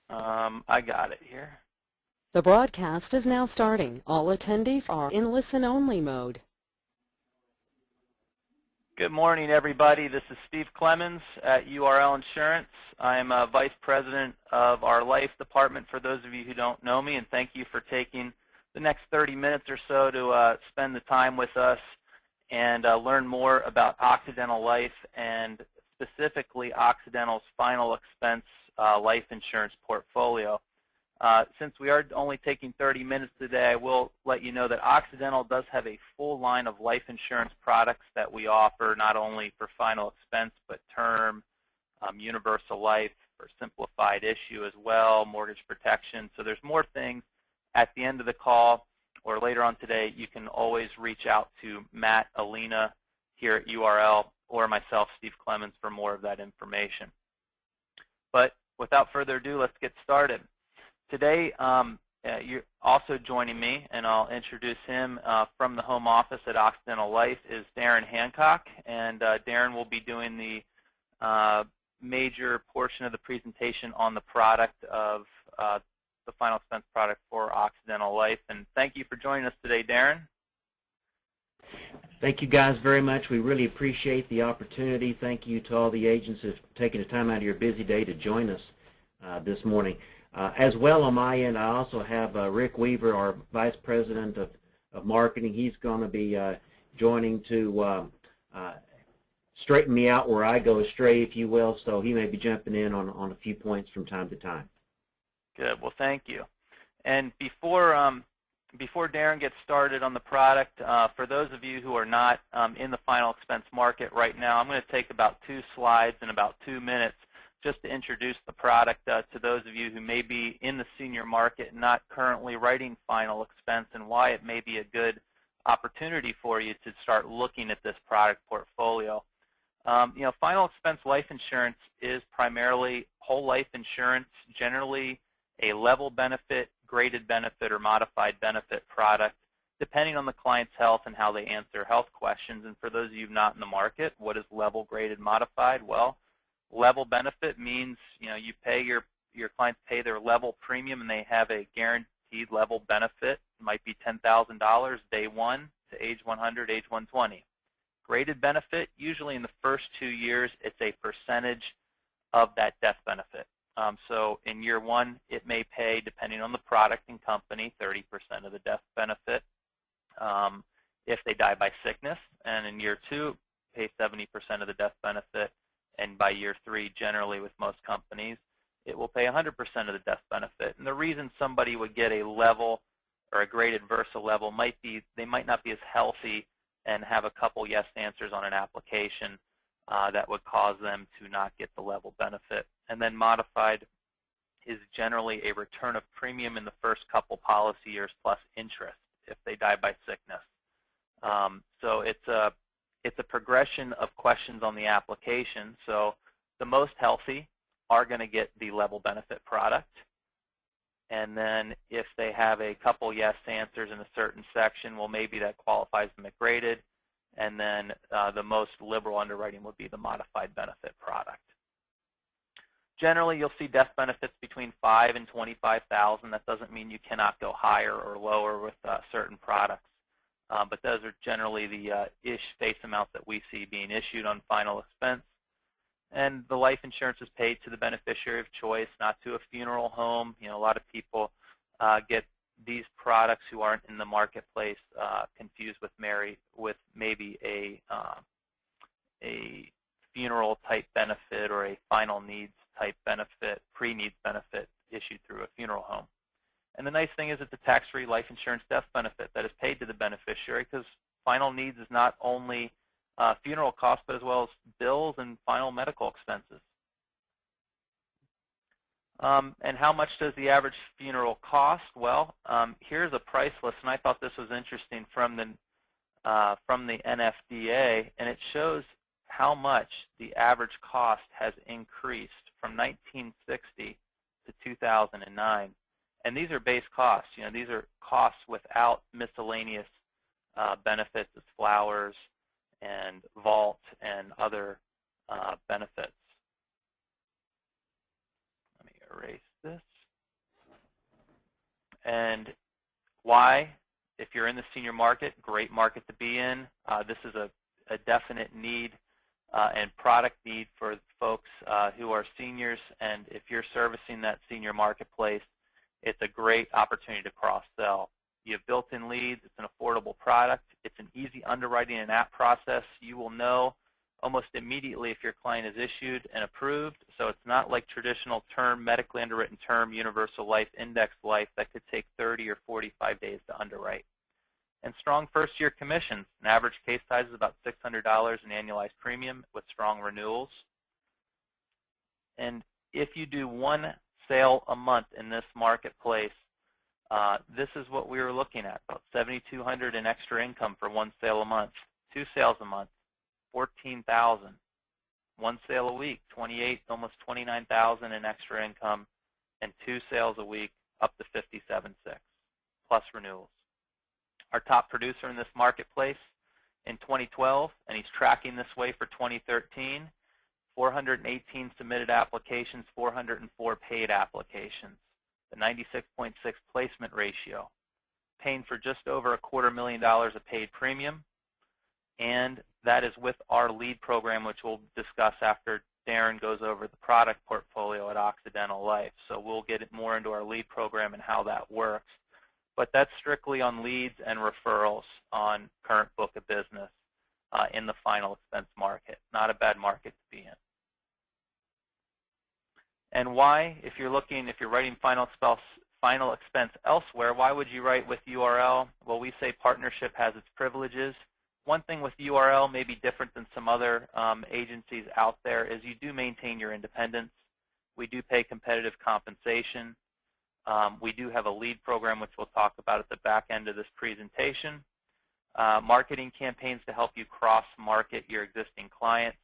I got it here. The broadcast is now starting. All attendees are in listen-only mode. Good morning, everybody. This is Steve Clemens at URL Insurance. I'm Vice President of our Life Department for those of you who don't know me, and thank you for taking the next 30 minutes or so to spend the time with us and learn more about Occidental Life and specifically Occidental's final expense life insurance portfolio. Since we are only taking 30 minutes today, I will let you know that Occidental does have a full line of life insurance products that we offer, not only for final expense, but term, universal life, for simplified issue as well, mortgage protection. So there's more things at the end of the call or later on today. You can always reach out to Matt, Alina here at URL, or myself, Steve Clemens, for more of that information. But without further ado, let's get started. Today, you're also joining me, and I'll introduce him from the home office at Occidental Life, is Darren Hancock. And Darren will be doing the major portion of the presentation on the product of the final expense product for Occidental Life. And thank you for joining us today, Darren. Thank you guys very much. We really appreciate the opportunity. Thank you to all the agents who have taken the time out of your busy day to join us this morning. As well on my end, I also have Rick Weaver, our Vice President of Marketing. He's going to be joining to straighten me out where I go astray, if you will, so he may be jumping in on a few points from time to time. Good. Well, thank you. And before Darren gets started on the product, for those of you who are not in the final expense market right now, I'm going to take about 2 slides in about 2 minutes just to introduce the product to those of you who may be in the senior market and not currently writing final expense, and why it may be a good opportunity for you to start looking at this product portfolio. Final expense life insurance is primarily whole life insurance, generally a level benefit, graded benefit, or modified benefit product, depending on the client's health and how they answer health questions. And for those of you not in the market, what is level, graded, modified? Well, level benefit means you pay your clients pay their level premium, and they have a guaranteed level benefit. It might be $10,000 day 1 to age 100, age 120. Graded benefit, usually in the first 2 years, it's a percentage of that death benefit. So in year 1, it may pay, depending on the product and company, 30% of the death benefit if they die by sickness. And in year 2, pay 70% of the death benefit. And by year 3, generally with most companies, it will pay 100% of the death benefit. And the reason somebody would get a level or a graded versus a level might be they might not be as healthy and have a couple yes answers on an application that would cause them to not get the level benefit. And then modified is generally a return of premium in the first couple policy years plus interest if they die by sickness. So it's a progression of questions on the application. So the most healthy are going to get the level benefit product. And then if they have a couple yes answers in a certain section, well, maybe that qualifies them at graded. And then the most liberal underwriting would be the modified benefit product. Generally, you'll see death benefits between $5,000 and $25,000. That doesn't mean you cannot go higher or lower with certain products. But those are generally the face amounts that we see being issued on final expense. And the life insurance is paid to the beneficiary of choice, not to a funeral home. A lot of people get these products who aren't in the marketplace confused with maybe a funeral type benefit or a final needs type benefit, pre-needs benefit issued through a funeral home. And the nice thing is it's a tax-free life insurance death benefit that is paid to the beneficiary, because final needs is not only funeral costs, but as well as bills and final medical expenses. And how much does the average funeral cost? Well, here's a price list, and I thought this was interesting from the NFDA, and it shows how much the average cost has increased from 1960 to 2009. And these are base costs. These are costs without miscellaneous benefits as flowers and vault and other benefits. Let me erase this. And why? If you're in the senior market, great market to be in. This is a definite need and product need for folks who are seniors, and if you're servicing that senior marketplace, it's a great opportunity to cross-sell. You have built-in leads. It's an affordable product. It's an easy underwriting and app process. You will know almost immediately if your client is issued and approved, so it's not like traditional term, medically underwritten term, universal life, index life that could take 30 or 45 days to underwrite. And strong first-year commissions. An average case size is about $600 in annualized premium with strong renewals. And if you do one sale a month in this marketplace, this is what we were looking at, about $7,200 in extra income for one sale a month. 2 sales a month, $14,000. 1 sale a week, $28,000, almost $29,000 in extra income, and 2 sales a week, up to $57,600, plus renewals. Our top producer in this marketplace in 2012, and he's tracking this way for 2013, 418 submitted applications, 404 paid applications, the 96.6 placement ratio, paying for just over $250,000 of paid premium, and that is with our lead program, which we'll discuss after Darren goes over the product portfolio at Occidental Life. So we'll get more into our lead program and how that works. But that's strictly on leads and referrals on current book of business in the final expense market. Not a bad market to be in. And why, if you're writing final expense elsewhere, why would you write with URL? Well, we say partnership has its privileges. One thing with URL may be different than some other agencies out there is you do maintain your independence. We do pay competitive compensation. We do have a lead program, which we'll talk about at the back end of this presentation. Marketing campaigns to help you cross-market your existing clients.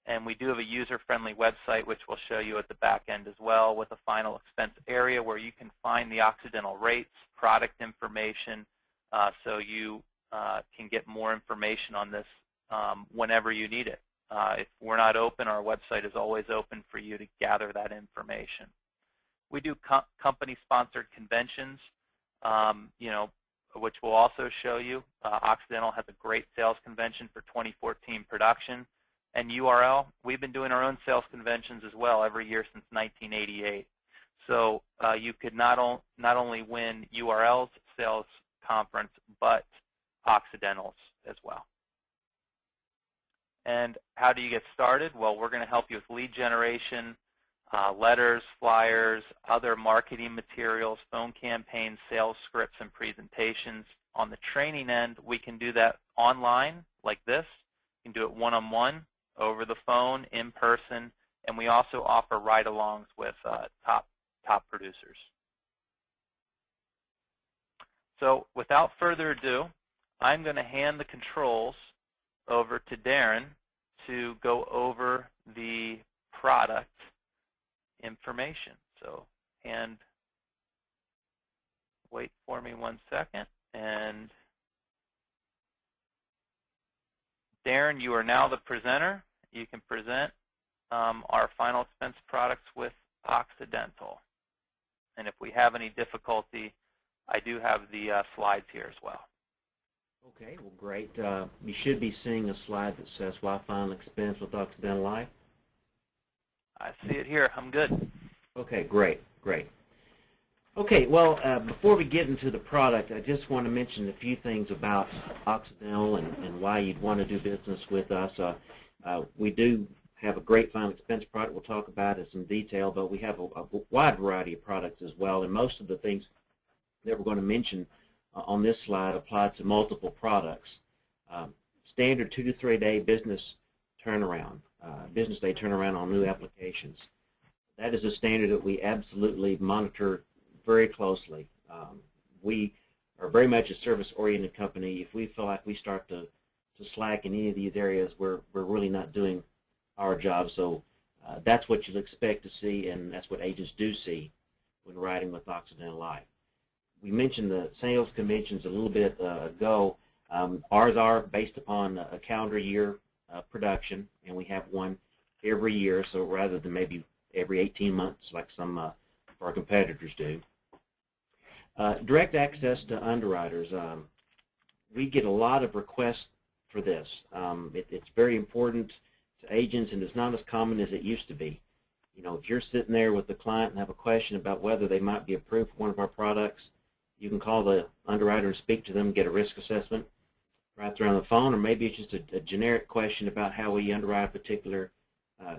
And we do have a user-friendly website, which we'll show you at the back end as well, with a final expense area where you can find the Occidental rates, product information, so you can get more information on this whenever you need it. If we're not open, our website is always open for you to gather that information. We do company-sponsored conventions, which we'll also show you. Occidental has a great sales convention for 2014 production. And URL, we've been doing our own sales conventions as well every year since 1988. So you could not only win URL's sales conference, but Occidental's as well. And how do you get started? Well, we're going to help you with lead generation, letters, flyers, other marketing materials, phone campaigns, sales scripts, and presentations. On the training end, we can do that online like this. You can do it one-on-one, over the phone, in person, and we also offer ride-alongs with top producers. So without further ado, I'm going to hand the controls over to Darren to go over the product information. So wait for me 1 second. And Darren, you are now the presenter. You can present our final expense products with Occidental. And if we have any difficulty, I do have the slides here as well. Okay, well, great. You should be seeing a slide that says why final expense with Occidental Life. I see it here. I'm good. Okay, great, great. Okay, well, before we get into the product, I just want to mention a few things about Occidental and why you'd want to do business with us. We do have a great final expense product we'll talk about in some detail, but we have a wide variety of products as well, and most of the things that we're going to mention on this slide apply to multiple products. Standard 2 to 3 day business turnaround, business day turnaround on new applications. That is a standard that we absolutely monitor very closely. We are very much a service-oriented company. If we feel like we start to slack in any of these areas, we're really not doing our job. So that's what you'll expect to see, and that's what agents do see when riding with Occidental Life. We mentioned the sales conventions a little bit ago. Ours are based upon a calendar year production, and we have one every year, so rather than maybe every 18 months like some of our competitors do. Direct access to underwriters. We get a lot of requests for this. It's very important to agents, and it's not as common as it used to be. You know, if you're sitting there with the client and have a question about whether they might be approved for one of our products, you can call the underwriter and speak to them, get a risk assessment right there on the phone, or maybe it's just a generic question about how we underwrite a particular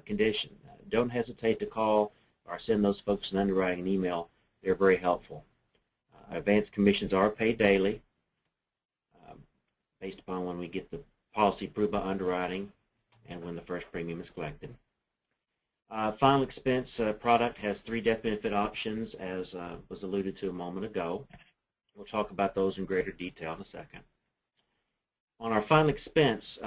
condition. Don't hesitate to call or send those folks an underwriting email. They're very helpful. Advanced commissions are paid daily based upon when we get the policy approved by underwriting and when the first premium is collected. Final expense product has 3 death benefit options, as was alluded to a moment ago. We'll talk about those in greater detail in a second. On our final expense,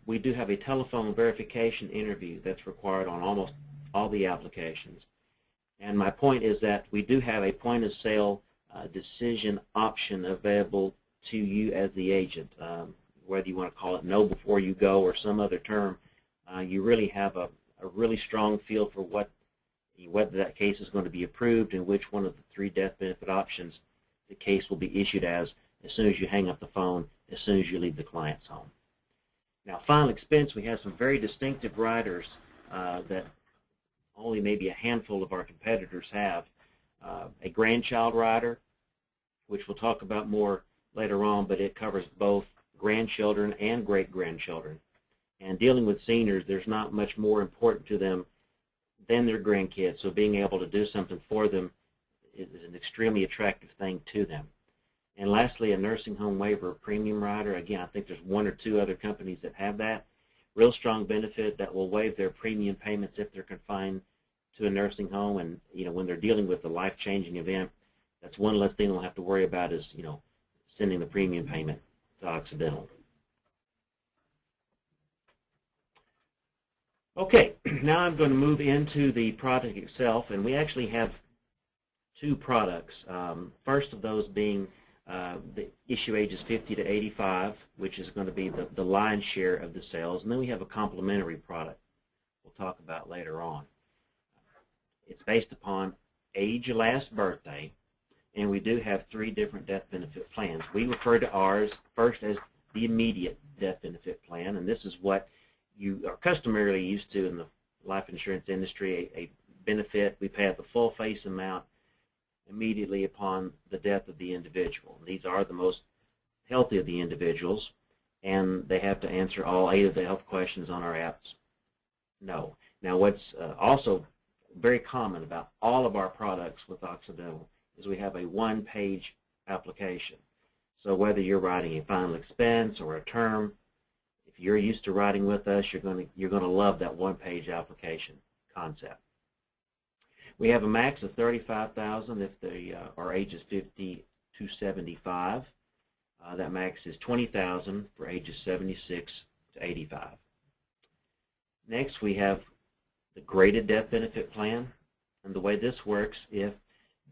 we do have a telephone verification interview that's required on almost all the applications. And my point is that we do have a point of sale decision option available to you as the agent. Whether you want to call it know before you go or some other term, you really have a really strong feel for whether that case is going to be approved and which one of the 3 death benefit options the case will be issued as soon as you hang up the phone, as soon as you leave the client's home. Now, final expense, we have some very distinctive riders that only maybe a handful of our competitors have. A grandchild rider, which we'll talk about more later on, but it covers both grandchildren and great-grandchildren. And dealing with seniors, there's not much more important to them than their grandkids, so being able to do something for them is an extremely attractive thing to them. And lastly, a nursing home waiver premium rider. Again, I think there's 1 or 2 other companies that have that. Real strong benefit that will waive their premium payments if they're confined to a nursing home, and when they're dealing with a life-changing event, that's one less thing they'll have to worry about is sending the premium payment to Occidental. Okay, now I'm going to move into the product itself, and we actually have 2 products. First of those being the issue ages 50 to 85, which is going to be the lion's share of the sales, and then we have a complementary product we'll talk about later on. It's based upon age last birthday, and we do have 3 different death benefit plans. We refer to ours first as the immediate death benefit plan, and this is what you are customarily used to in the life insurance industry, a benefit. We pay out the full face amount immediately upon the death of the individual. These are the most healthy of the individuals, and they have to answer all 8 of the health questions on our apps. No. Now, what's also very common about all of our products with Occidental is we have a 1-page application. So whether you're writing a final expense or a term, if you're used to writing with us, you're going to love that 1-page application concept. We have a max of $35,000 if they are ages 50 to 75. That max is $20,000 for ages 76 to 85. Next, we have the graded death benefit plan, and the way this works, if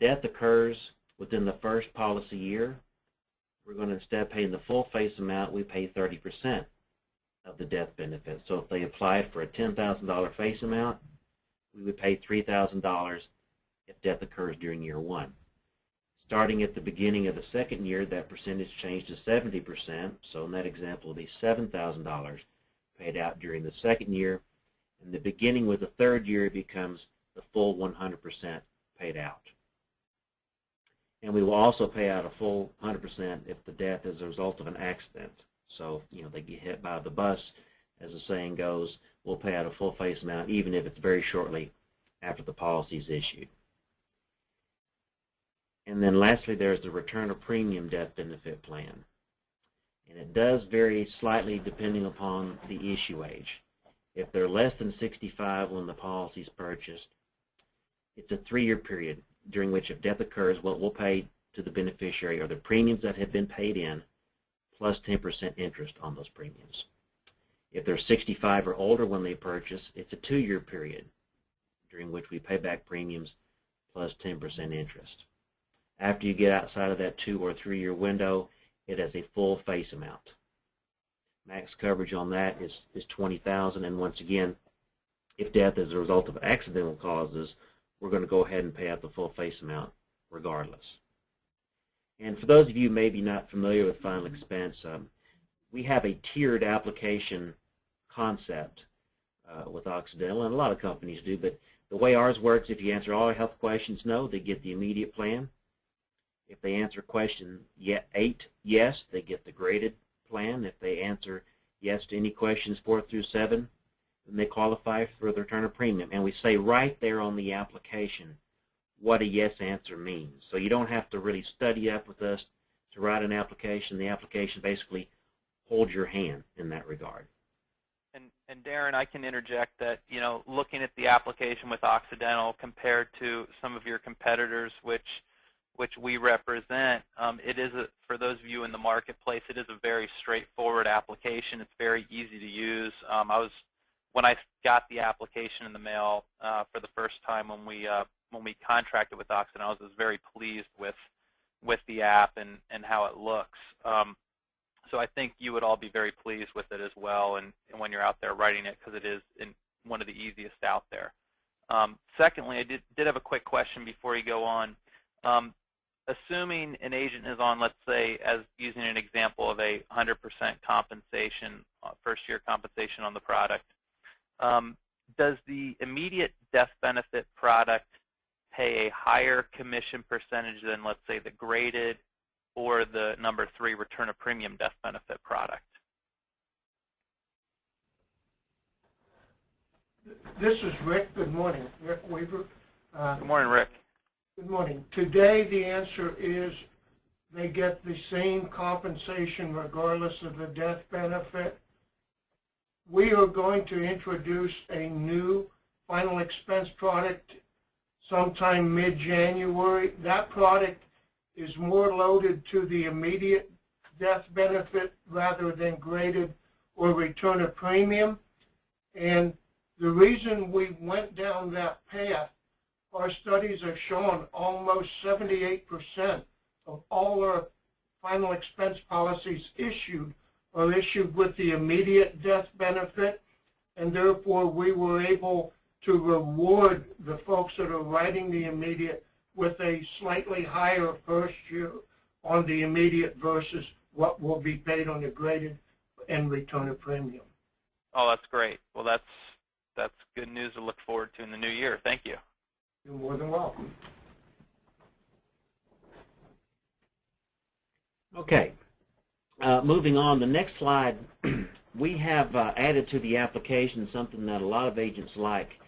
death occurs within the first policy year, we're going to, instead of paying the full face amount, we pay 30% of the death benefit. So if they applied for a $10,000 face amount, we would pay $3,000 if death occurs during year 1. Starting at the beginning of the second year, that percentage changed to 70%. So in that example, it will be $7,000 paid out during the second year. In the beginning with the third year, it becomes the full 100% paid out. And we will also pay out a full 100% if the death is a result of an accident. So, they get hit by the bus, as the saying goes, we'll pay out a full face amount even if it's very shortly after the policy is issued. And then lastly, there's the return of premium death benefit plan. And it does vary slightly depending upon the issue age. If they're less than 65 when the policy is purchased, it's a 3-year period during which if death occurs, what we'll pay to the beneficiary are the premiums that have been paid in plus 10% interest on those premiums. If they're 65 or older when they purchase, it's a 2-year period during which we pay back premiums plus 10% interest. After you get outside of that 2 or 3 year window, it has a full face amount. Max coverage on that is $20,000, and once again, if death is a result of accidental causes, we're going to go ahead and pay out the full face amount regardless. And for those of you maybe not familiar with final expense, we have a tiered application concept with Occidental, and a lot of companies do, but the way ours works, if you answer all health questions no, they get the immediate plan. If they answer question 8 yes, they get the graded plan. If they answer yes to any questions 4 through 7, then they qualify for the return of premium. And we say right there on the application what a yes answer means. So you don't have to really study up with us to write an application. The application basically holds your hand in that regard. And Darren, I can interject that, looking at the application with Occidental compared to some of your competitors, which we represent, it is, for those of you in the marketplace, it is a very straightforward application. It's very easy to use. When I got the application in the mail for the first time when we contracted with Occidental, I was very pleased with the app and how it looks. So I think you would all be very pleased with it as well, and when you're out there writing it, because it is one of the easiest out there. Secondly, I did have a quick question before you go on. Assuming an agent is on, let's say, as using an example of a 100% compensation, first-year compensation on the product, does the immediate death benefit product pay a higher commission percentage than, let's say, the graded or the number 3 return of premium death benefit product? This is Rick. Good morning. Rick Weaver. Good morning, Rick. Good morning. Today the answer is they get the same compensation regardless of the death benefit. We are going to introduce a new final expense product sometime mid-January. That product is more loaded to the immediate death benefit rather than graded or return of premium. And the reason we went down that path, our studies have shown almost 78% of all our final expense policies issued are issued with the immediate death benefit, and therefore we were able to reward the folks that are writing the immediate with a slightly higher first year on the immediate versus what will be paid on the graded and return of premium. Oh, that's great. Well, that's good news to look forward to in the new year. Thank you. You're more than welcome. Okay. Moving on, the next slide, we have added to the application something that a lot of agents like.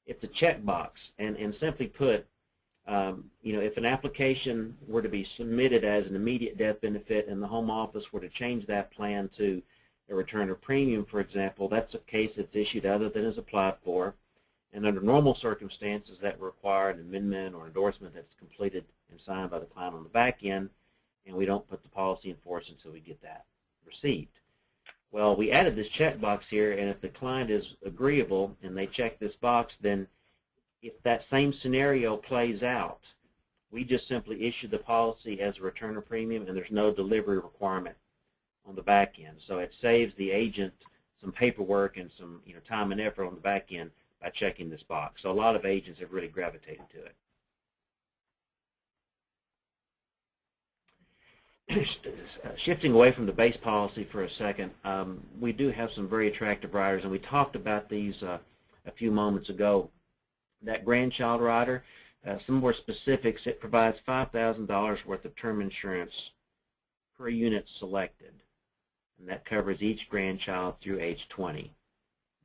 It's a checkbox, and simply put, if an application were to be submitted as an immediate death benefit and the home office were to change that plan to a return of premium, for example, that's a case that's issued other than is applied for, and under normal circumstances that require an amendment or endorsement that's completed and signed by the client on the back end, and we don't put the policy in force until we get that received. Well, we added this checkbox here, and if the client is agreeable and they check this box, then if that same scenario plays out, we just simply issue the policy as a return of premium, and there's no delivery requirement on the back end. So it saves the agent some paperwork and some time and effort on the back end by checking this box. So a lot of agents have really gravitated to it. Shifting away from the base policy for a second, we do have some very attractive riders, and we talked about these a few moments ago. That grandchild rider, some more specifics, it provides $5,000 worth of term insurance per unit selected, and that covers each grandchild through age 20.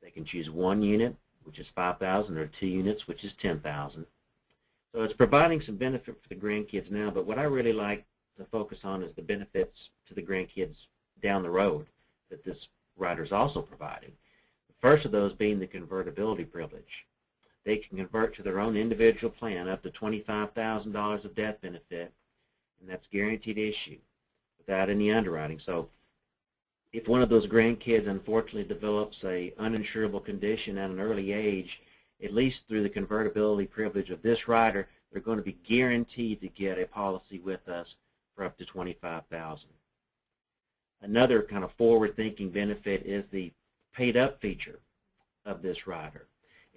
They can choose 1 unit, which is $5,000, or 2 units, which is $10,000. So it's providing some benefit for the grandkids now, but what I really like to focus on is the benefits to the grandkids down the road that this rider is also providing. The first of those being the convertibility privilege. They can convert to their own individual plan up to $25,000 of death benefit, and that's guaranteed issue without any underwriting. So if one of those grandkids unfortunately develops a uninsurable condition at an early age, at least through the convertibility privilege of this rider, they're going to be guaranteed to get a policy with us for up to $25,000. Another kind of forward-thinking benefit is the paid-up feature of this rider.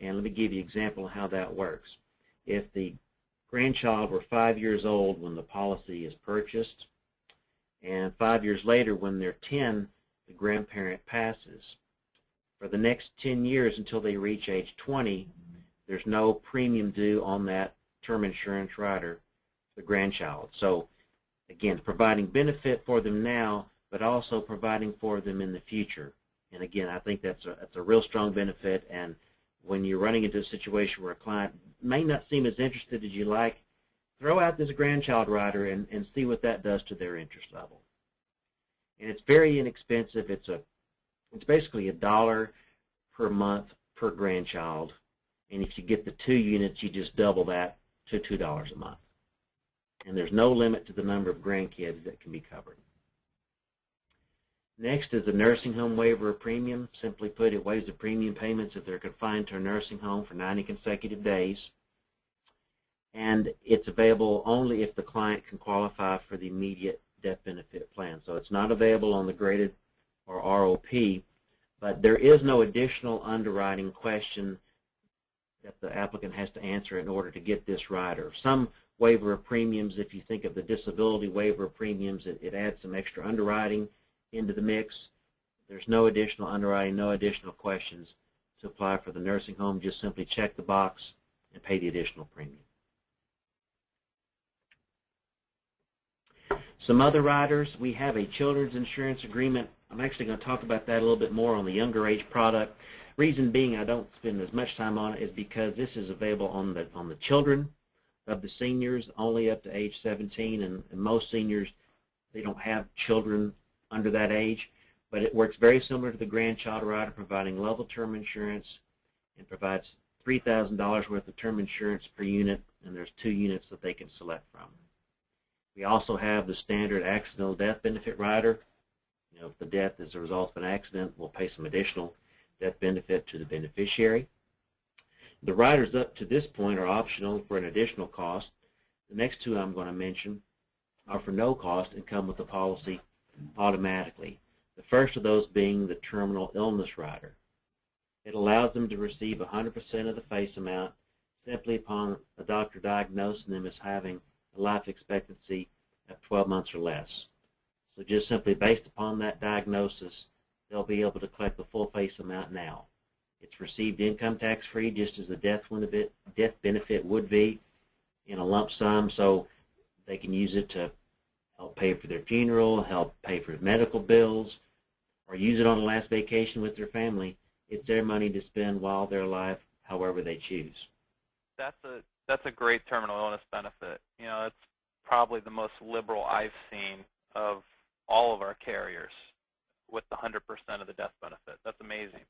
And let me give you an example of how that works. If the grandchild were 5 years old when the policy is purchased, and 5 years later, when they're 10, the grandparent passes. For the next 10 years until they reach age 20, there's no premium due on that term insurance rider for the grandchild. So again, providing benefit for them now, but also providing for them in the future. And again, I think that's a real strong benefit. And when you're running into a situation where a client may not seem as interested as you like, throw out this grandchild rider and see what that does to their interest level. And it's very inexpensive. It's basically $1 per month per grandchild. And if you get the 2 units, you just double that to $2 a month. And there's no limit to the number of grandkids that can be covered. Next is the nursing home waiver of premium. Simply put, it waives the premium payments if they're confined to a nursing home for 90 consecutive days. And it's available only if the client can qualify for the immediate death benefit plan. So it's not available on the graded or ROP, but there is no additional underwriting question that the applicant has to answer in order to get this rider. Some waiver of premiums, if you think of the disability waiver of premiums, it adds some extra underwriting into the mix. There's no additional underwriting, no additional questions to apply for the nursing home. Just simply check the box and pay the additional premium. Some other riders, we have a children's insurance agreement. I'm actually going to talk about that a little bit more on the younger age product. Reason being I don't spend as much time on it is because this is available on the children of the seniors only up to age 17, and most seniors, they don't have children under that age, but it works very similar to the grandchild rider, providing level term insurance, and provides $3,000 worth of term insurance per unit, and there's 2 units that they can select from. We also have the standard accidental death benefit rider. You know, if the death is a result of an accident, we'll pay some additional death benefit to the beneficiary. The riders up to this point are optional for an additional cost. The next 2 I'm going to mention are for no cost and come with the policy automatically. The first of those being the terminal illness rider. It allows them to receive 100% of the face amount simply upon a doctor diagnosing them as having a life expectancy of 12 months or less. So just simply based upon that diagnosis, they'll be able to collect the full face amount now. It's received income tax free, just as the death benefit would be in a lump sum, so they can use it to help pay for their funeral, help pay for medical bills, or use it on a last vacation with their family. It's their money to spend while they're alive, however they choose. That's a great terminal illness benefit. You know, it's probably the most liberal I've seen of all of our carriers with the 100% of the death benefit. That's amazing.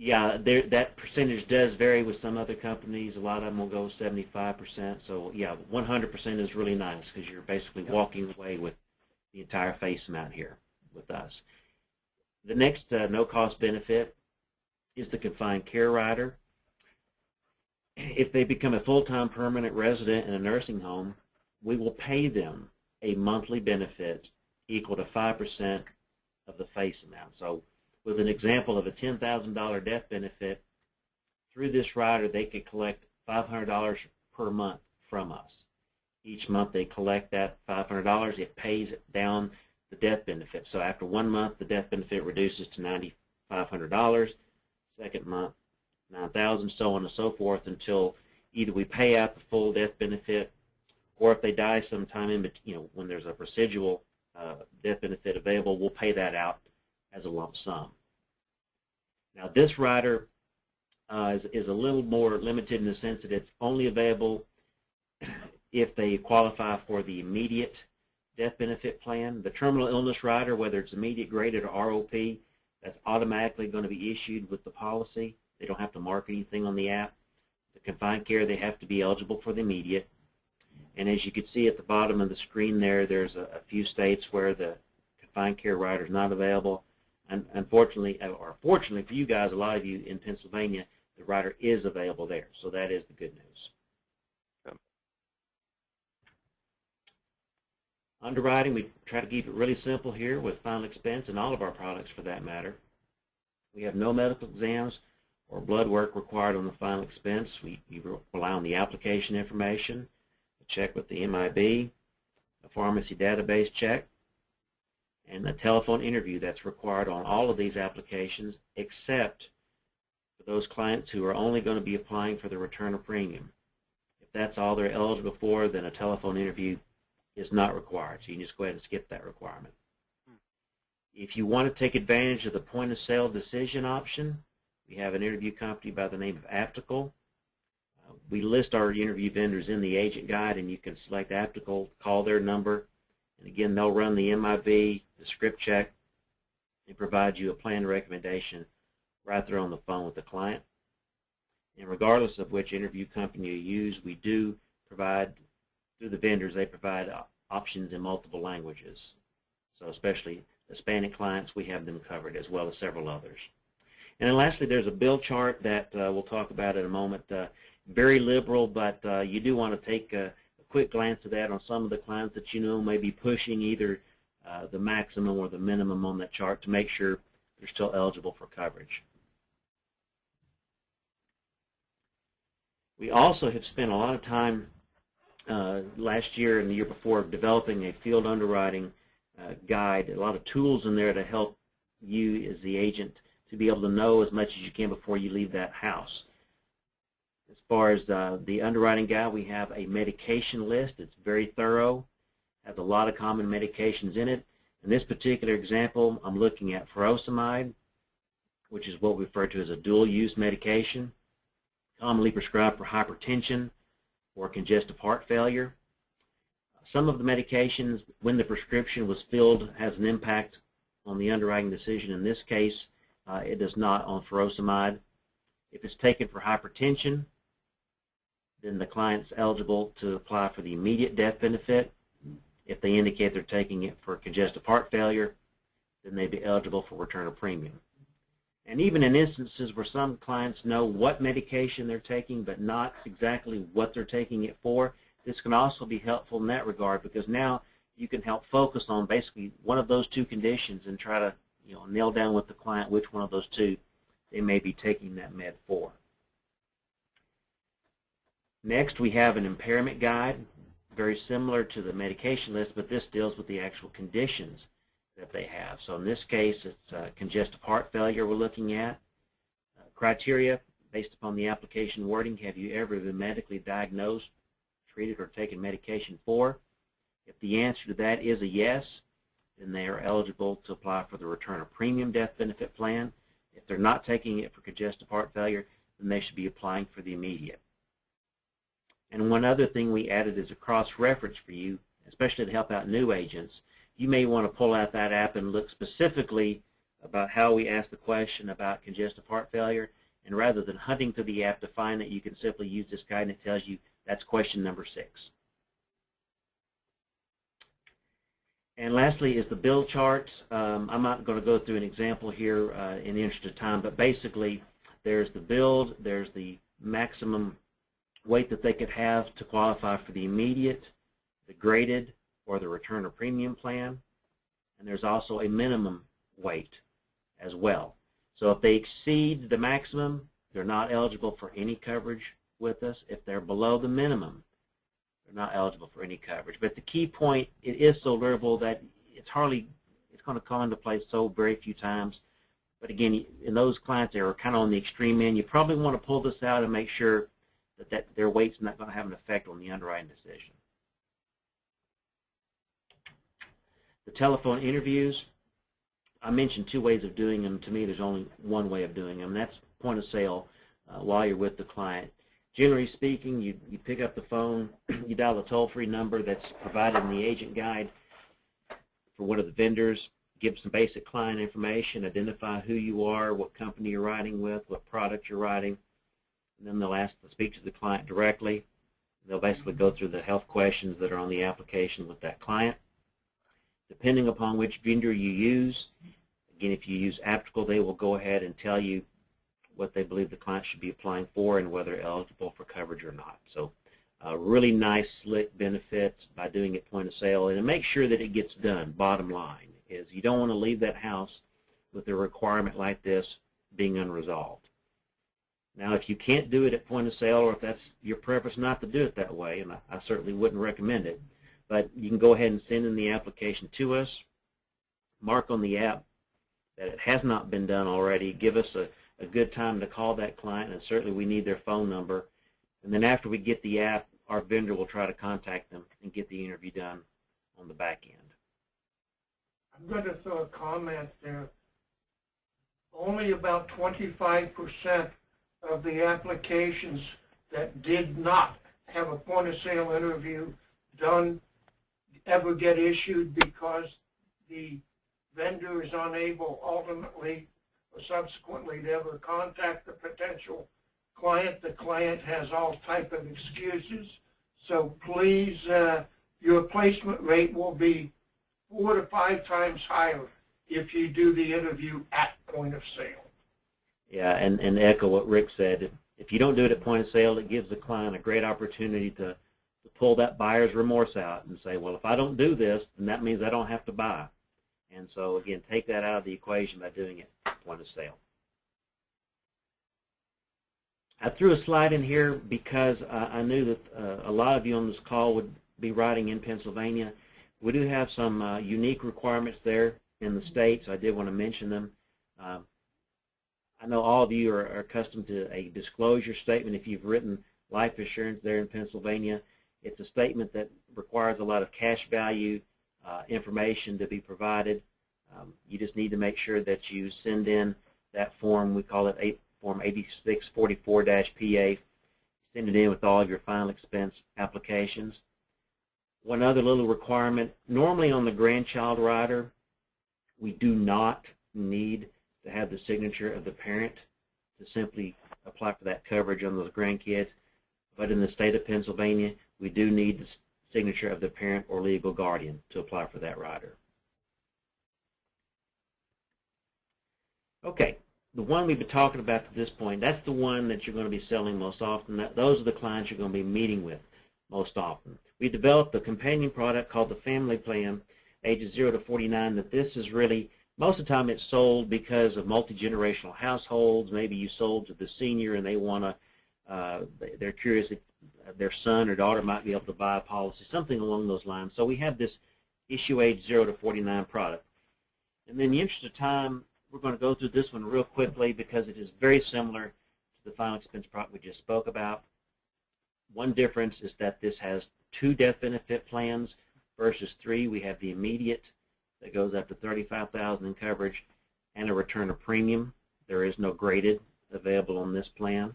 Yeah, that percentage does vary with some other companies. A lot of them will go 75%. So yeah, 100% is really nice because you're basically walking away with the entire face amount here with us. The next no-cost benefit is the confined care rider. If they become a full-time permanent resident in a nursing home, we will pay them a monthly benefit equal to 5% of the face amount. So with an example of a $10,000 death benefit, through this rider they could collect $500 per month from us. Each month they collect that $500. It pays down the death benefit. So after 1 month, the death benefit reduces to $9,500. Second month, $9,000, so on and so forth, until either we pay out the full death benefit, or if they die sometime in, when there's a residual death benefit available, we'll pay that out as a lump sum. Now this rider is a little more limited in the sense that it's only available if they qualify for the immediate death benefit plan. The terminal illness rider, whether it's immediate, graded, or ROP, that's automatically going to be issued with the policy. They don't have to mark anything on the app. The confined care, they have to be eligible for the immediate. And as you can see at the bottom of the screen there, there's a few states where the confined care rider is not available. And unfortunately, or fortunately for you guys, a lot of you in Pennsylvania, the rider is available there. So that is the good news. Underwriting, we try to keep it really simple here with final expense and all of our products for that matter. We have no medical exams or blood work required on the final expense. We rely on the application information, the check with the MIB, a pharmacy database check, and a telephone interview that's required on all of these applications except for those clients who are only going to be applying for the return of premium. If that's all they're eligible for, then a telephone interview is not required, so you can just go ahead and skip that requirement. If you want to take advantage of the point-of-sale decision option, we have an interview company by the name of Aptical. We list our interview vendors in the agent guide, and you can select Aptical, call their number, and again, they'll run the MIB, the script check, and provide you a plan recommendation right there on the phone with the client. And regardless of which interview company you use, we do provide, through the vendors, they provide options in multiple languages. So especially Hispanic clients, we have them covered, as well as several others. And then lastly, there's a bill chart that we'll talk about in a moment. Very liberal, but you do want to take a quick glance at that on some of the clients that you know may be pushing either the maximum or the minimum on that chart to make sure they're still eligible for coverage. We also have spent a lot of time last year and the year before developing a field underwriting guide, a lot of tools in there to help you as the agent to be able to know as much as you can before you leave that house. As far as the underwriting guide, we have a medication list. It's very thorough, has a lot of common medications in it. In this particular example, I'm looking at furosemide, which is what we refer to as a dual-use medication, commonly prescribed for hypertension or congestive heart failure. Some of the medications, when the prescription was filled, has an impact on the underwriting decision. In this case, it does not on furosemide. If it's taken for hypertension, then the client's eligible to apply for the immediate death benefit. If they indicate they're taking it for congestive heart failure, then they'd be eligible for return of premium. And even in instances where some clients know what medication they're taking but not exactly what they're taking it for, this can also be helpful in that regard, because now you can help focus on basically one of those two conditions and try to nail down with the client which one of those two they may be taking that med for. Next, we have an impairment guide, very similar to the medication list, but this deals with the actual conditions that they have. So in this case, it's congestive heart failure we're looking at. Criteria based upon the application wording: have you ever been medically diagnosed, treated, or taken medication for? If the answer to that is a yes, then they are eligible to apply for the return of premium death benefit plan. If they're not taking it for congestive heart failure, then they should be applying for the immediate. And one other thing we added is a cross-reference for you, especially to help out new agents. You may want to pull out that app and look specifically about how we ask the question about congestive heart failure, and rather than hunting through the app to find it, you can simply use this guide and it tells you that's question number 6. And lastly is the bill charts. I'm not going to go through an example here in the interest of time, but basically there's the build, there's the maximum weight that they could have to qualify for the immediate, the graded, or the return of premium plan, and there's also a minimum weight as well. So if they exceed the maximum, they're not eligible for any coverage with us. If they're below the minimum, they're not eligible for any coverage. But the key point, it is so variable that it's going to come into play so very few times. But again, in those clients that are kind of on the extreme end, you probably want to pull this out and make sure that their weight's not going to have an effect on the underwriting decision. The telephone interviews, I mentioned 2 ways of doing them. To me, there's only one way of doing them, and that's point of sale while you're with the client. Generally speaking, you pick up the phone, you dial the toll-free number that's provided in the agent guide for one of the vendors, give some basic client information, identify who you are, what company you're riding with, what product you're riding, and then they'll ask to speak to the client directly. They'll basically go through the health questions that are on the application with that client. Depending upon which vendor you use, again, if you use Aptical, they will go ahead and tell you what they believe the client should be applying for and whether they're eligible for coverage or not. So really nice, slick benefits by doing it point of sale, and make sure that it gets done. Bottom line is you don't want to leave that house with a requirement like this being unresolved. Now, if you can't do it at point of sale, or if that's your preference not to do it that way, and I certainly wouldn't recommend it, but you can go ahead and send in the application to us, mark on the app that it has not been done already, give us a good time to call that client, and certainly we need their phone number. And then after we get the app, our vendor will try to contact them and get the interview done on the back end. I'm going to throw a comment there. Only about 25% of the applications that did not have a point-of-sale interview done ever get issued because the vendor is unable ultimately or subsequently to ever contact the potential client. The client has all type of excuses. So please, your placement rate will be 4 to 5 times higher if you do the interview at point of sale. Yeah, and echo what Rick said. If you don't do it at point of sale, it gives the client a great opportunity to pull that buyer's remorse out and say, well, if I don't do this, then that means I don't have to buy. And so, again, take that out of the equation by doing it at point of sale. I threw a slide in here because I knew that a lot of you on this call would be riding in Pennsylvania. We do have some unique requirements there in the state, so I did want to mention them. I know all of you are accustomed to a disclosure statement. If you've written life insurance there in Pennsylvania, it's a statement that requires a lot of cash value information to be provided. You just need to make sure that you send in that form. We call it Form 8644-PA. Send it in with all of your final expense applications. One other little requirement, normally on the grandchild rider, we do not need to have the signature of the parent to simply apply for that coverage on those grandkids. But in the state of Pennsylvania, we do need the signature of the parent or legal guardian to apply for that rider. Okay, the one we've been talking about to this point, that's the one that you're going to be selling most often. Those are the clients you're going to be meeting with most often. We developed a companion product called the Family Plan, ages 0 to 49, that this is really, most of the time it's sold because of multi-generational households. Maybe you sold to the senior and they want to, they're curious if their son or daughter might be able to buy a policy, something along those lines. So we have this issue age 0 to 49 product. And in the interest of time, we're going to go through this one real quickly because it is very similar to the final expense product we just spoke about. One difference is that this has 2 death benefit plans versus 3. We have the immediate that goes up to $35,000 in coverage and a return of premium. There is no graded available on this plan.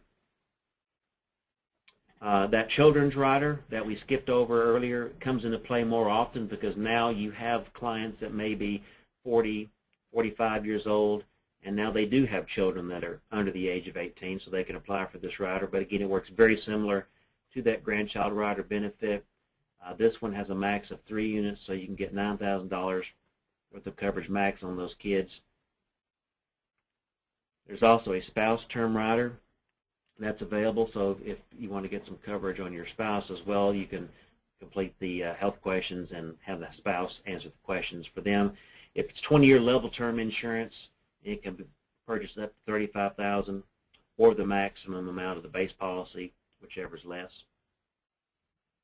That children's rider that we skipped over earlier comes into play more often because now you have clients that may be 40, 45 years old, and now they do have children that are under the age of 18, so they can apply for this rider. But again, it works very similar to that grandchild rider benefit. This one has a max of 3 units, so you can get $9,000 worth of coverage max on those kids. There's also a spouse term rider that's available, so if you want to get some coverage on your spouse as well, you can complete the health questions and have the spouse answer the questions for them. If it's 20-year level term insurance, it can be purchased up to $35,000 or the maximum amount of the base policy, whichever is less.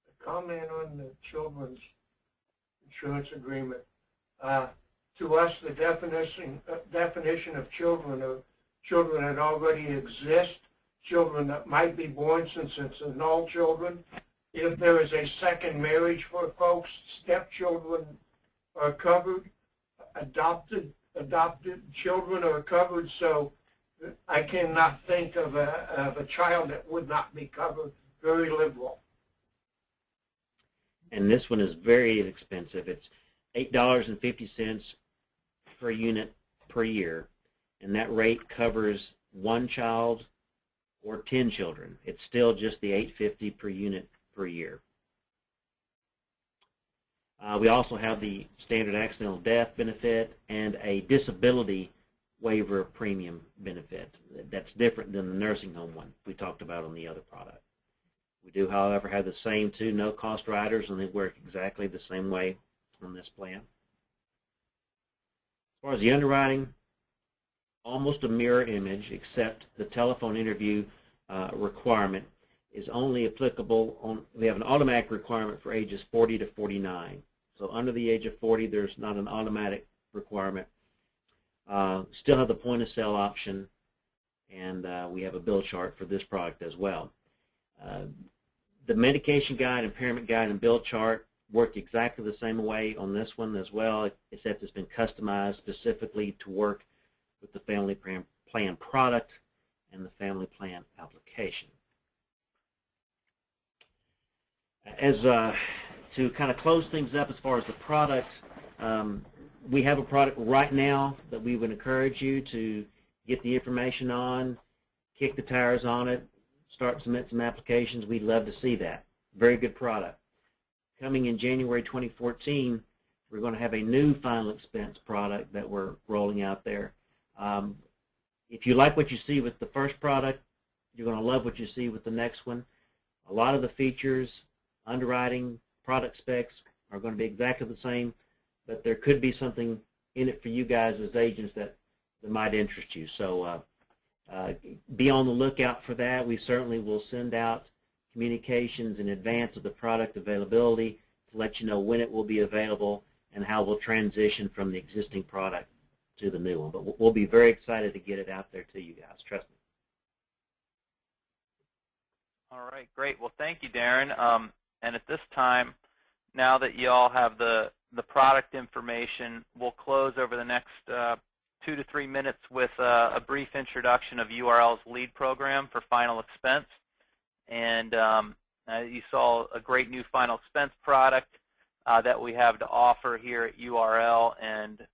A comment on the children's insurance agreement. To us, the definition of children are children that already exist, children that might be born since it's adult children. If there is a second marriage for folks, stepchildren are covered. Adopted children are covered, so I cannot think of a child that would not be covered. Very liberal. And this one is very inexpensive. It's $8.50 per unit per year, and that rate covers 1 child or 10 children. It's still just the $8.50 per unit per year. We also have the standard accidental death benefit and a disability waiver of premium benefit. That's different than the nursing home one we talked about on the other product. We do, however, have the same 2 no-cost riders, and they work exactly the same way on this plan. As far as the underwriting, almost a mirror image, except the telephone interview requirement is only applicable on, we have an automatic requirement for ages 40 to 49. So under the age of 40, there's not an automatic requirement. Still have the point of sale option, and we have a bill chart for this product as well. The medication guide, impairment guide, and bill chart work exactly the same way on this one as well, except it's been customized specifically to work with the family plan product and the family plan application. As to kind of close things up as far as the products, we have a product right now that we would encourage you to get the information on, kick the tires on it, start submit some applications. We'd love to see that. Very good product. Coming in January 2014, we're going to have a new final expense product that we're rolling out there. If you like what you see with the first product, you're going to love what you see with the next one. A lot of the features, underwriting, product specs are going to be exactly the same, but there could be something in it for you guys as agents that might interest you. So be on the lookout for that. We certainly will send out communications in advance of the product availability to let you know when it will be available and how we'll transition from the existing product to the new one. But we'll be very excited to get it out there to you guys. Trust me. All right, great. Well, thank you, Darren. And at this time, now that you all have the product information, we'll close over the next 2 to 3 minutes with a brief introduction of URL's lead program for final expense. And you saw a great new final expense product that we have to offer here at URL, and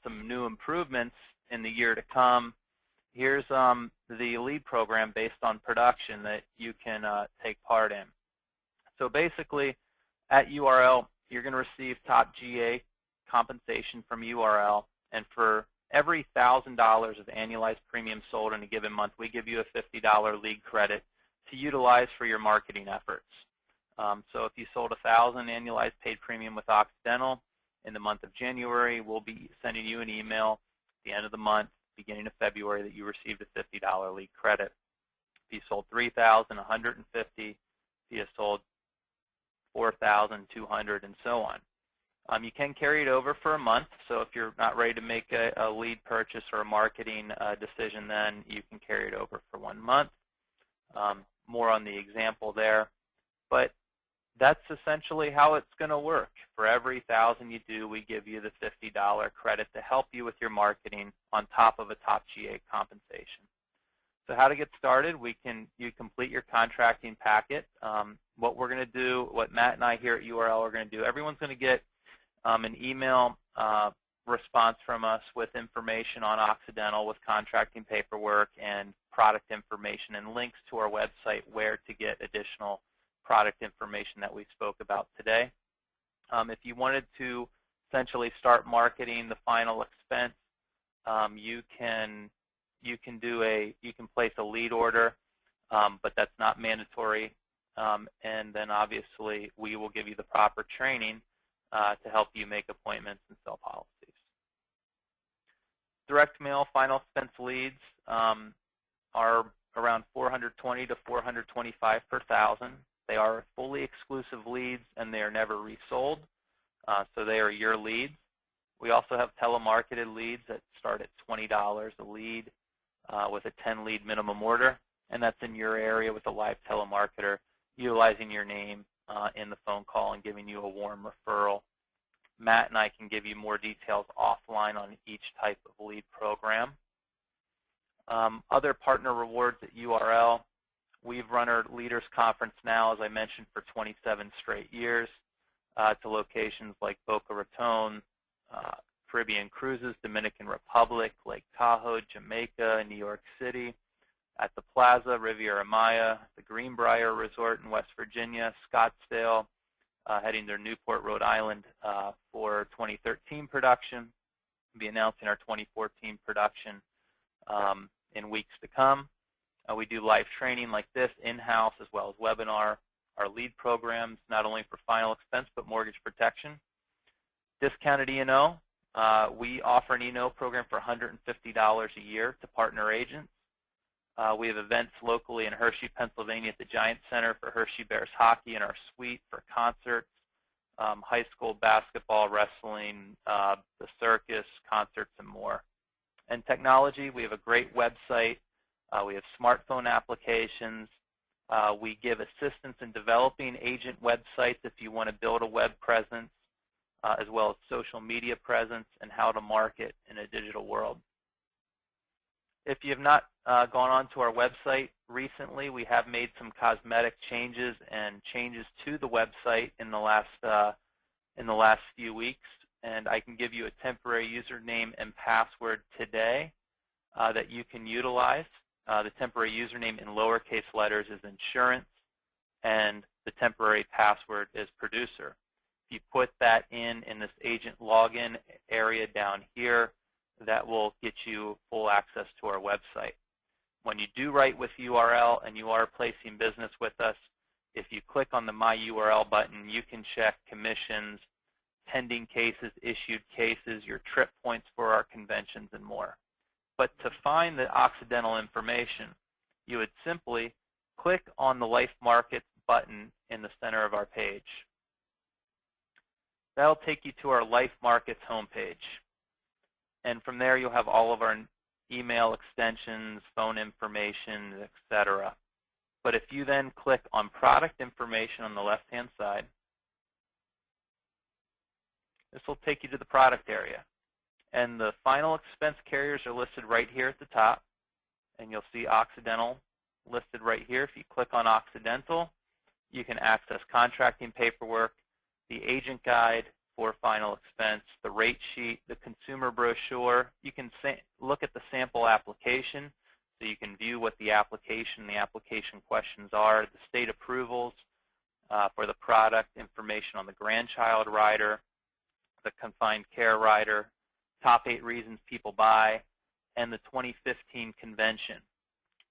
some new improvements in the year to come. Here's the lead program based on production that you can take part in. So basically, at URL, you're going to receive top GA compensation from URL, and for every $1,000 of annualized premium sold in a given month, we give you a $50 lead credit to utilize for your marketing efforts. So if you sold 1,000 annualized paid premium with Occidental in the month of January, we'll be sending you an email at the end of the month, beginning of February, that you received a $50 lead credit. If you sold 3,000, 150. If you sold 4,200, and so on. You can carry it over for a month, so if you're not ready to make a lead purchase or a marketing decision, then you can carry it over for 1 month. More on the example there. But that's essentially how it's going to work. For every 1,000 you do, we give you the $50 credit to help you with your marketing on top of a top GA compensation. So how to get started, you complete your contracting packet. What we're going to do, what Matt and I here at URL are going to do, everyone's going to get an email response from us with information on Occidental, with contracting paperwork and product information and links to our website where to get additional product information that we spoke about today. If you wanted to essentially start marketing the final expense, you can place a lead order, but that's not mandatory. And then obviously we will give you the proper training to help you make appointments and sell policies. Direct mail final expense leads are around 420 to 425 per thousand. They are fully exclusive leads, and they are never resold, so they are your leads. We also have telemarketed leads that start at $20 a lead with a 10-lead minimum order, and that's in your area with a live telemarketer utilizing your name in the phone call and giving you a warm referral. Matt and I can give you more details offline on each type of lead program. Other partner rewards at URL. We've run our Leaders Conference now, as I mentioned, for 27 straight years to locations like Boca Raton, Caribbean Cruises, Dominican Republic, Lake Tahoe, Jamaica, New York City, at the Plaza, Riviera Maya, the Greenbrier Resort in West Virginia, Scottsdale, heading to Newport, Rhode Island for 2013 production. We'll be announcing our 2014 production in weeks to come. We do live training like this in-house as well as webinar. Our lead programs, not only for final expense but mortgage protection. Discounted E&O. We offer an E&O program for $150 a year to partner agents. We have events locally in Hershey, Pennsylvania at the Giant Center for Hershey Bears hockey in our suite for concerts, high school basketball, wrestling, the circus, concerts, and more. And technology, we have a great website. We have smartphone applications. We give assistance in developing agent websites if you want to build a web presence, as well as social media presence and how to market in a digital world. If you have not gone onto our website recently, we have made some cosmetic changes and changes to the website in the last few weeks, and I can give you a temporary username and password today that you can utilize. The temporary username in lowercase letters is insurance, and the temporary password is producer. If you put that in this agent login area down here, that will get you full access to our website. When you do write with URL and you are placing business with us, if you click on the My URL button, you can check commissions, pending cases, issued cases, your trip points for our conventions, and more. But to find the Occidental information, you would simply click on the Life Markets button in the center of our page. That'll take you to our Life Markets homepage. And from there, you'll have all of our email extensions, phone information, etc. But if you then click on product information on the left-hand side, this will take you to the product area. And the final expense carriers are listed right here at the top. And you'll see Occidental listed right here. If you click on Occidental, you can access contracting paperwork, the agent guide for final expense, the rate sheet, the consumer brochure. You can look at the sample application, so you can view what the application questions are, the state approvals for the product, information on the grandchild rider, the confined care rider, top 8 reasons people buy, and the 2015 convention,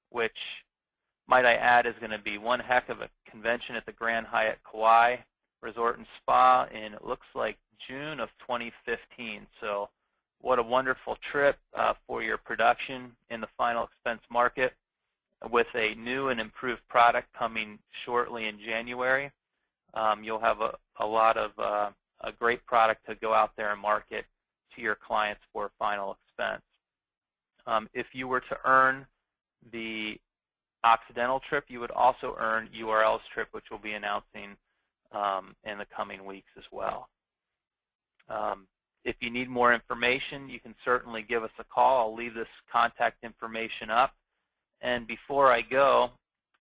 which, might I add, is going to be one heck of a convention at the Grand Hyatt Kauai Resort and Spa in, it looks like, June of 2015. So what a wonderful trip for your production in the final expense market, with a new and improved product coming shortly in January. You'll have a lot of a great product to go out there and market to your clients for final expense. If you were to earn the Occidental trip, you would also earn URL's trip, which we'll be announcing in the coming weeks as well. If you need more information, you can certainly give us a call. I'll leave this contact information up. And before I go,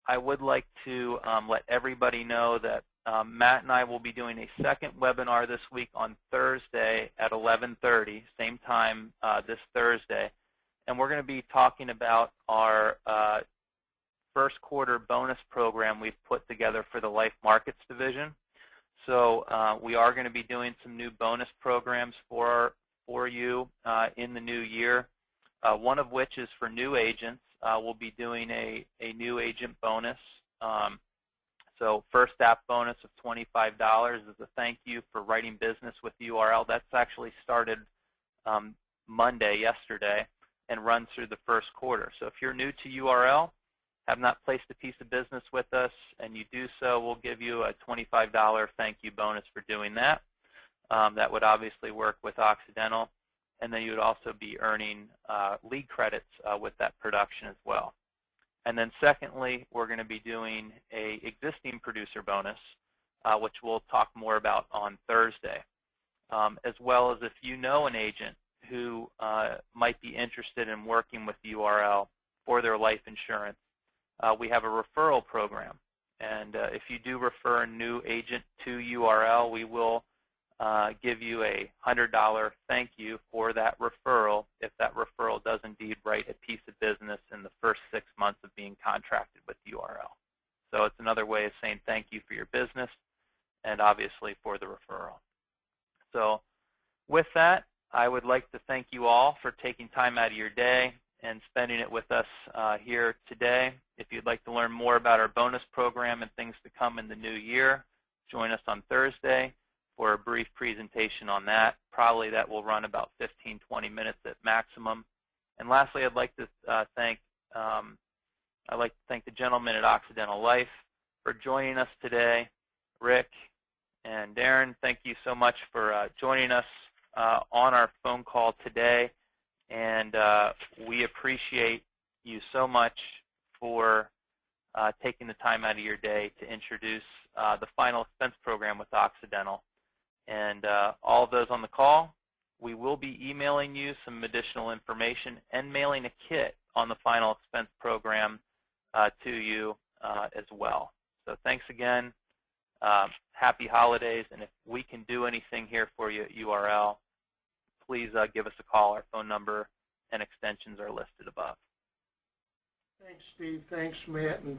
I would like to let everybody know that Matt and I will be doing a second webinar this week on Thursday at 11:30, same time this Thursday. And we're going to be talking about our first quarter bonus program we've put together for the Life Markets division. So we are going to be doing some new bonus programs for you in the new year, one of which is for new agents. We'll be doing a new agent bonus. So first app bonus of $25 is a thank you for writing business with URL. That's actually started Monday, yesterday, and runs through the first quarter. So if you're new to URL, have not placed a piece of business with us, and you do so, we'll give you a $25 thank you bonus for doing that. That would obviously work with Occidental, and then you would also be earning lead credits with that production as well. And then secondly, we're going to be doing a existing producer bonus, which we'll talk more about on Thursday, as well as if you know an agent who might be interested in working with URL for their life insurance. We have a referral program, and if you do refer a new agent to URL, we will give you a $100 thank you for that referral if that referral does indeed write a piece of business in the first 6 months of being contracted with URL. So it's another way of saying thank you for your business and obviously for the referral. So with that, I would like to thank you all for taking time out of your day and spending it with us here today. If you'd like to learn more about our bonus program and things to come in the new year, join us on Thursday for a brief presentation on that. Probably that will run about 15, 20 minutes at maximum. And lastly, I'd like to thank I'd like to thank the gentleman at Occidental Life for joining us today. Rick and Darren, thank you so much for joining us on our phone call today. And we appreciate you so much for taking the time out of your day to introduce the final expense program with Occidental. And all of those on the call, we will be emailing you some additional information and mailing a kit on the final expense program to you as well. So thanks again. Happy holidays. And if we can do anything here for you at URL, please give us a call. Our phone number and extensions are listed above. Thanks, Steve. Thanks, Matt. And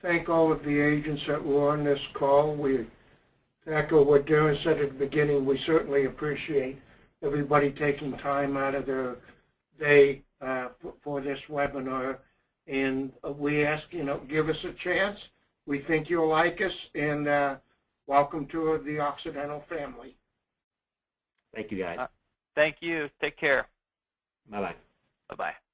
thank all of the agents that were on this call. We echo what Darren said at the beginning. We certainly appreciate everybody taking time out of their day for this webinar. And we ask, give us a chance. We think you'll like us, and welcome to the Occidental family. Thank you, guys. Thank you. Take care. Bye-bye. Bye-bye.